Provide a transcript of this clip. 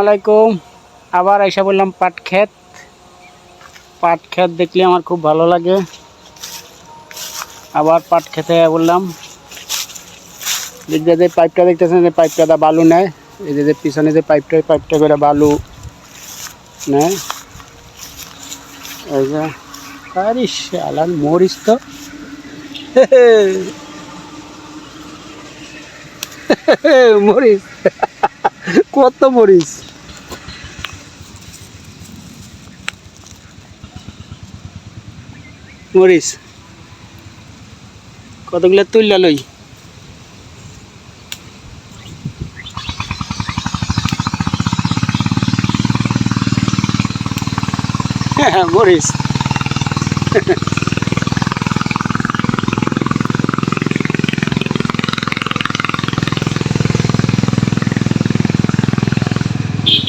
আলাইকুম। আবার আইসা বললাম পাট ক্ষেত দেখলে আমার খুব ভালো লাগে। আবার পাট খেতে বললাম। যে পাইপটা দেখতেছেন, যে পাইপটা বালু নেয়, এই যে পিছনে যে পাইপটা করে বালু নেয়। এই যে আরে শালার মরিচ তো মরিচ কত মরিচ। মরিচ কতগুলো তুললা লই। মরিচ